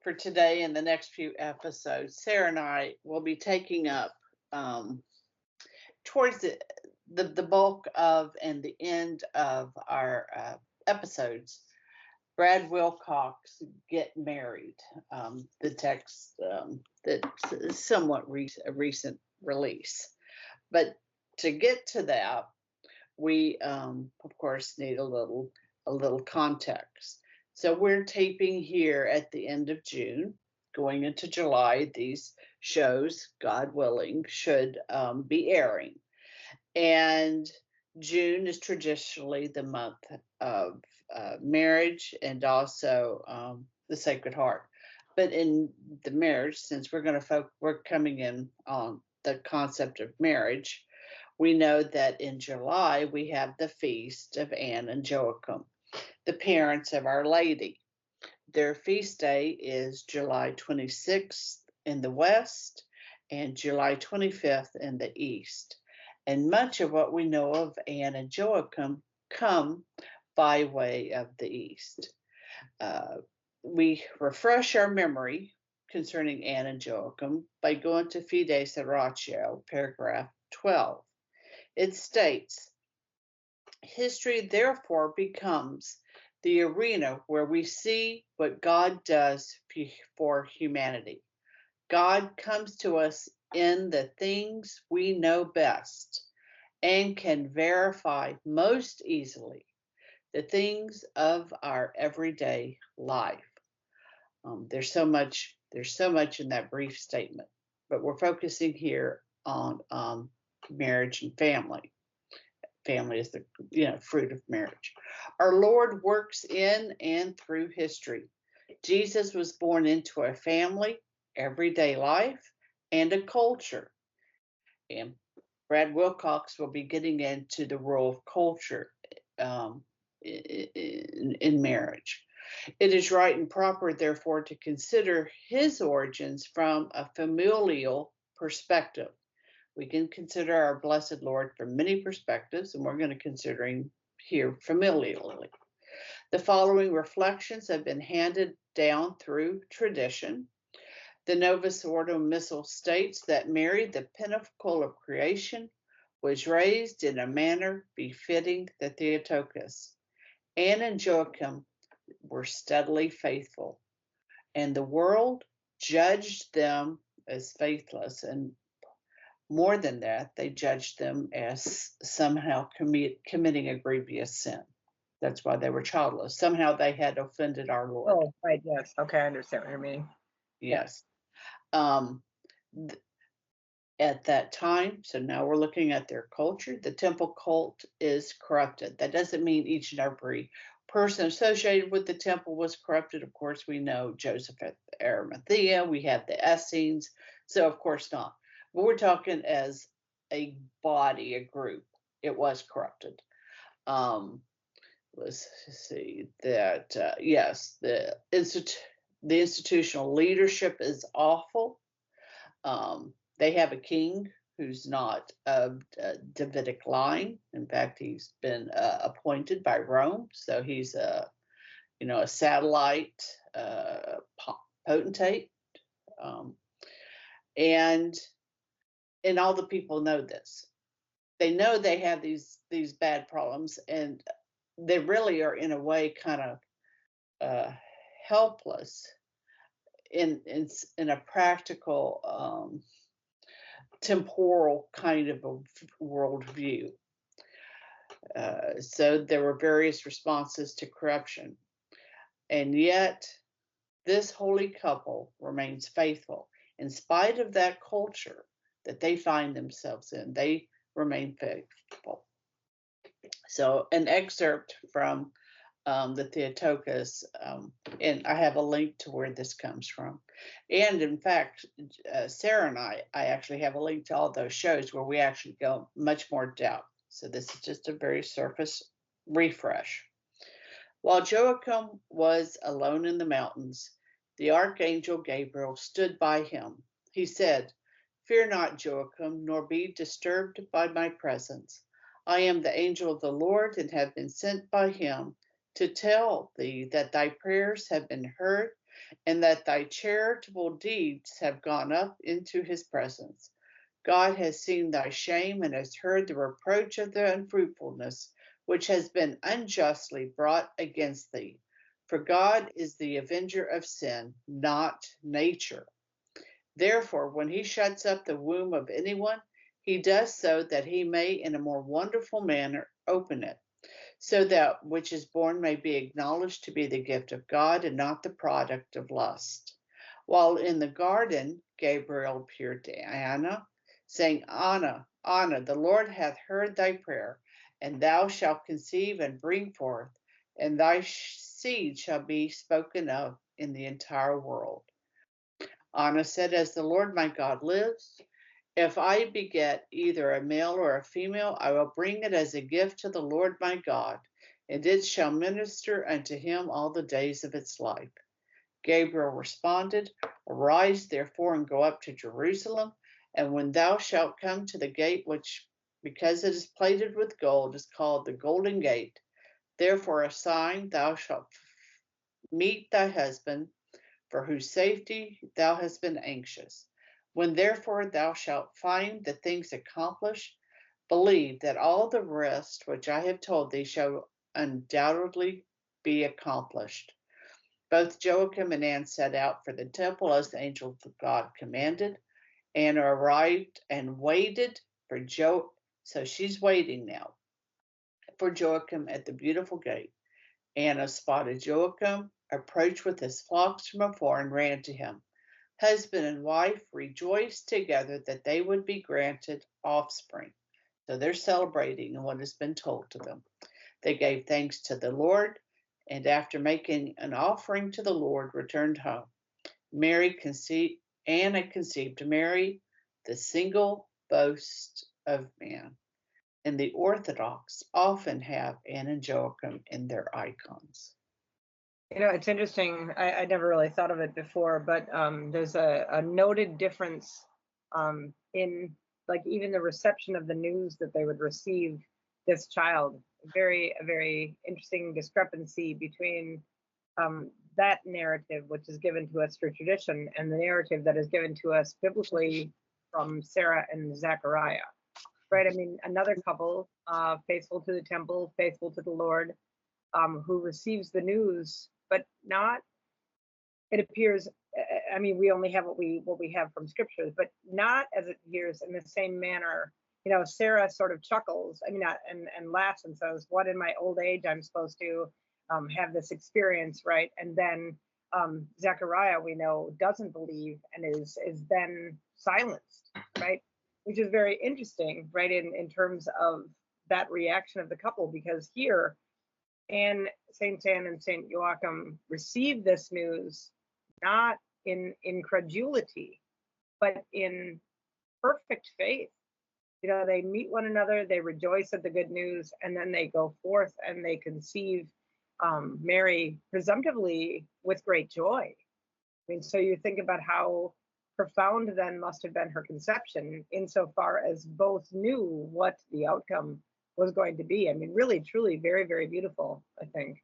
for today and the next few episodes, Sarah and I will be taking up towards the bulk of and the end of our episodes. Brad Wilcox Get Married, the text that's somewhat a recent release. But to get to that, we of course need a little context. So we're taping here at the end of June, going into July. These shows, God willing, should be airing. And June is traditionally the month of marriage and also the Sacred Heart. But in the marriage, since we're coming in on the concept of marriage, we know that in July we have the feast of Anne and Joachim, the parents of Our Lady. Their feast day is July 26th in the West and July 25th in the East. And much of what we know of Anne and Joachim come by way of the East. We refresh our memory concerning Anne and Joachim by going to Fides paragraph 12. It states, history therefore becomes the arena where we see what God does for humanity. God comes to us in the things we know best and can verify most easily the things of our everyday life. There's so much in that brief statement, but we're focusing here on marriage and family. Family is the fruit of marriage. Our Lord works in and through history. Jesus was born into a family, everyday life, and a culture. And Brad Wilcox will be getting into the role of culture in marriage. It is right and proper, therefore, to consider his origins from a familial perspective. We can consider our blessed Lord from many perspectives, and we're going to consider him here familially. The following reflections have been handed down through tradition. The Novus Ordo Missal states that Mary, the pinnacle of creation, was raised in a manner befitting the Theotokos. Anne and Joachim were steadily faithful, and the world judged them as faithless, and more than that, they judged them as somehow committing a grievous sin. That's why they were childless. Somehow they had offended our Lord. Oh, right, yes. Okay, I understand what you mean. Yes. At that time, so now we're looking at their culture, the temple cult is corrupted. That doesn't mean each and every person associated with the temple was corrupted. Of course, we know Joseph at Arimathea, we have the Essenes, so of course not. But we're talking as a body, a group, it was corrupted. Let's see that, yes, the institutional leadership is awful. They have a king who's not of Davidic line. In fact, he's been appointed by Rome, so he's a satellite potentate, and all the people know this. They know they have these bad problems, and they really are in a way kind of helpless in a practical temporal kind of a worldview. So there were various responses to corruption, and yet this holy couple remains faithful in spite of that culture that they find themselves in. They remain faithful. So an excerpt from the Theotokos, and I have a link to where this comes from. And in fact, Sarah and I actually have a link to all those shows where we actually go much more depth. So this is just a very surface refresh. While Joachim was alone in the mountains, the archangel Gabriel stood by him. He said, "Fear not, Joachim, nor be disturbed by my presence. I am the angel of the Lord and have been sent by him to tell thee that thy prayers have been heard and that thy charitable deeds have gone up into his presence. God has seen thy shame and has heard the reproach of the unfruitfulness which has been unjustly brought against thee. For God is the avenger of sin, not nature. Therefore, when he shuts up the womb of anyone, he does so that he may in a more wonderful manner open it, so that which is born may be acknowledged to be the gift of God and not the product of lust. While in the garden, Gabriel appeared to Anna, saying, Anna, Anna, the Lord hath heard thy prayer, and thou shalt conceive and bring forth, and thy seed shall be spoken of in the entire world. Anna said, As the Lord my God lives, if I beget either a male or a female, I will bring it as a gift to the Lord my God, and it shall minister unto him all the days of its life. Gabriel responded, Arise therefore and go up to Jerusalem, and when thou shalt come to the gate which, because it is plated with gold, is called the Golden Gate, therefore a sign thou shalt meet thy husband, for whose safety thou hast been anxious. When therefore thou shalt find the things accomplished, believe that all the rest which I have told thee shall undoubtedly be accomplished. Both Joachim and Anne set out for the temple as the angel of God commanded. Anna arrived and waited for so she's waiting now for Joachim at the beautiful gate. Anna spotted Joachim, approached with his flocks from afar, and ran to him. Husband and wife rejoiced together that they would be granted offspring. So they're celebrating what has been told to them. They gave thanks to the Lord, and after making an offering to the Lord, returned home. Anna conceived Mary, the single boast of man. And the Orthodox often have Anna and Joachim in their icons. It's interesting. I never really thought of it before, but there's a noted difference in like even the reception of the news that they would receive this child. A very interesting discrepancy between that narrative, which is given to us through tradition, and the narrative that is given to us biblically from Sarah and Zechariah. Right? I mean, another couple, faithful to the temple, faithful to the Lord, who receives the news, but not, it appears, I mean, we only have what we have from scriptures, but not as it appears in the same manner. Sarah sort of chuckles, I mean, and laughs and says, what in my old age I'm supposed to have this experience, right? And then Zechariah, we know, doesn't believe and is then silenced, right? Which is very interesting, right, in terms of that reaction of the couple, because here, Saint Anne and Saint Joachim receive this news not in incredulity, but in perfect faith. They meet one another, they rejoice at the good news, and then they go forth and they conceive Mary presumptively with great joy. I mean, so you think about how profound then must have been her conception, insofar as both knew what the outcome was going to be. I mean, really, truly, very, very beautiful, I think.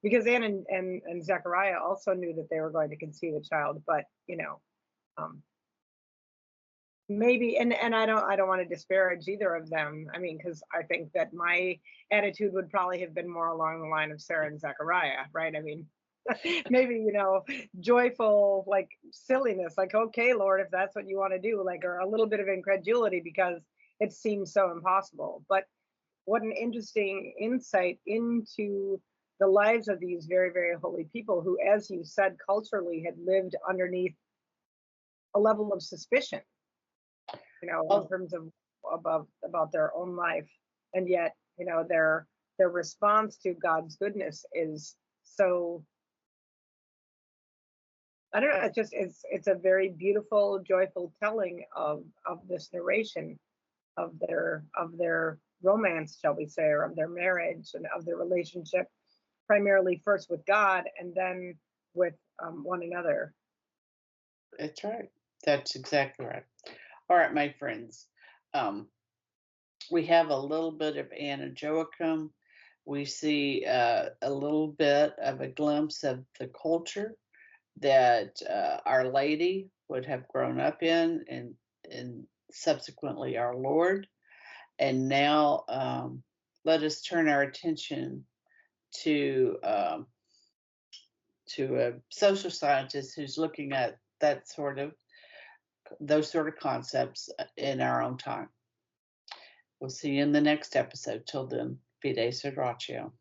Because Anne and Zechariah also knew that they were going to conceive a child, but maybe, and I don't want to disparage either of them. I mean, because I think that my attitude would probably have been more along the line of Sarah and Zechariah, right? I mean, maybe joyful, like silliness, like, okay, Lord, if that's what you want to do, like, or a little bit of incredulity because it seems so impossible. But what an interesting insight into the lives of these very, very holy people who, as you said, culturally had lived underneath a level of suspicion, in terms of about their own life, and yet their response to God's goodness is so, I don't know, it's a very beautiful, joyful telling of this narration of their romance, shall we say, or of their marriage and of their relationship, primarily first with God and then with one another. That's right. That's exactly right. All right, my friends. We have a little bit of Anna Joachim. We see a little bit of a glimpse of the culture that Our Lady would have grown up in, and subsequently our Lord. And now let us turn our attention to a social scientist who's looking at those sort of concepts in our own time. We'll see you in the next episode. Till then, Fides Ratio.